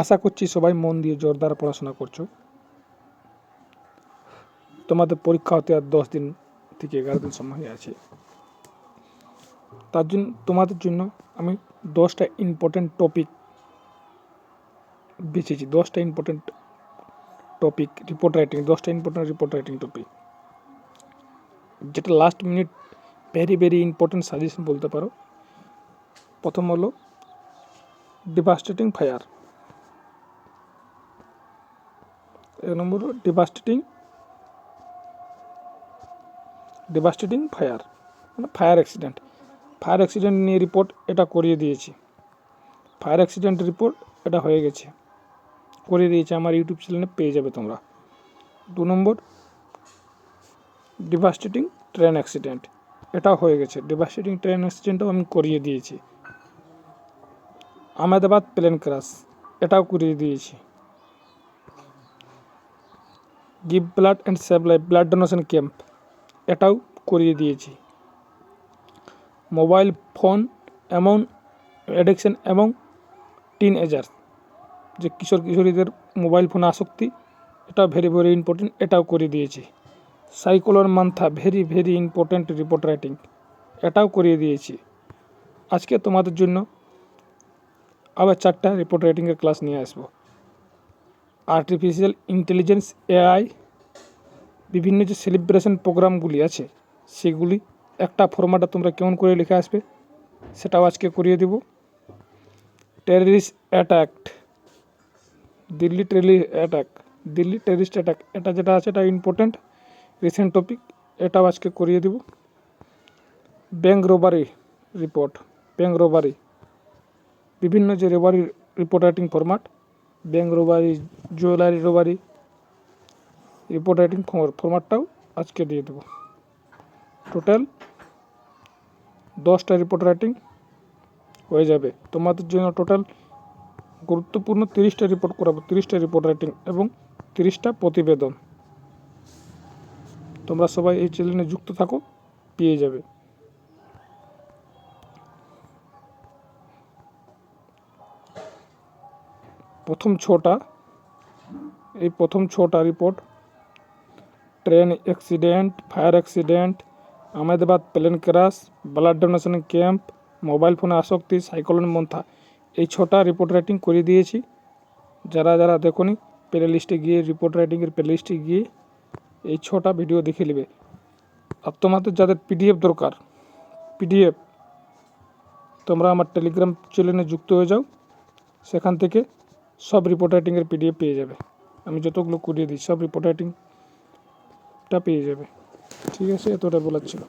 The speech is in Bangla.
আশা করছি সবাই মন দিয়ে জোরদার পড়াশোনা করছো। তোমাদের পরীক্ষা হতে আর 10 দিন থেকে 11 দিন সময় আছে। তার জন্য তোমাদের জন্য আমি 10টা ইম্পর্টেন্ট টপিক বেছেছি। 10টা ইম্পর্টেন্ট টপিক রিপোর্ট রাইটিং, 10টা ইম্পর্টেন্ট রিপোর্ট রাইটিং টপিক, যেটা last minute very important suggestion বলতে পারো। প্রথম হলো ডিভাস্টেটিং ফায়ার। এক নম্বর ডিভাস্টেটিং ফায়ার মানে ফায়ার অ্যাক্সিডেন্ট নিয়ে রিপোর্ট এটা করিয়ে দিয়েছি। ফায়ার অ্যাক্সিডেন্ট রিপোর্ট এটা হয়ে গেছে, করিয়ে দিয়েছে, আমার ইউটিউব চ্যানেলে পেয়ে যাবে তোমরা। 2 নম্বর ডিভাস্টেটিং ট্রেন অ্যাক্সিডেন্ট, এটাও হয়ে গেছে। ডিভাস্টেটিং ট্রেন অ্যাক্সিডেন্টও আমি করিয়ে দিয়েছি। আহমেদাবাদ প্লেন ক্রাশ, এটাও করিয়ে দিয়েছি। Give blood and save life, blood donation camp, এটাও করিয়ে দিয়েছি। মোবাইল ফোন এমন অ্যাডিকশন এবং টিনএজার, যে কিশোরীদের মোবাইল ফোনে আসক্তি, এটা ভেরি ইম্পর্টেন্ট, এটাও করে দিয়েছি। Cyclone Mantha very important report writing, এটাও করিয়ে দিয়েছি। আজকে তোমাদের জন্য আবার 4টা রিপোর্ট রাইটিংয়ের ক্লাস নিয়ে আসবো। আর্টিফিশিয়াল ইন্টেলিজেন্স, এআই, বিভিন্ন যে সেলিব্রেশন প্রোগ্রামগুলি আছে সেগুলি একটা ফরম্যাটে তোমরা কেমন করে লিখে আসবে সেটাও আজকে করিয়ে দেব। Terrorist attack, Delhi terrorist attack, এটা যেটা আছে এটা ইম্পর্টেন্ট রিসেন্ট টপিক, এটাও আজকে করিয়ে দেব। ব্যাঙ্ক রোবারি রিপোর্ট, বিভিন্ন যে robbery report writing format, bank robbery, jewellery robbery report writing ফরম্যাটটাও আজকে দিয়ে দেবো। টোটাল 10টা রিপোর্ট রাইটিং হয়ে যাবে। তোমাদের জন্য টোটাল গুরুত্বপূর্ণ 30টা রিপোর্ট করাবো, 30টা রিপোর্ট রাইটিং এবং 30টা প্রতিবেদন। তোমরা সবাই এই চ্যানেলে যুক্ত থাকো, পেয়ে যাবে। প্রথম 6টা report, train accident, fire accident, Ahmedabad plane crash, blood donation camp, mobile ফোনে আসক্তি, সাইক্লোন মন্থা, এই 6টা রিপোর্ট রাইটিং করে দিয়েছি। যারা দেখোনি প্লে লিস্টে গিয়ে, রিপোর্ট রাইটিংয়ের প্লে লিস্টে গিয়ে এই 6টা ভিডিও দেখে নেবে। আর তোমাদের যাদের পিডিএফ দরকার, তোমরা আমার টেলিগ্রাম চ্যানেলে যুক্ত হয়ে যাও, সেখান থেকে সব রিপোর্ট রাইটিংয়ের পিডিএফ পেয়ে যাবে। আমি যতগুলো করিয়ে দিই সব রিপোর্ট রাইটিংটা পেয়ে যাবে। ঠিক আছে, এতটা বলার ছিল।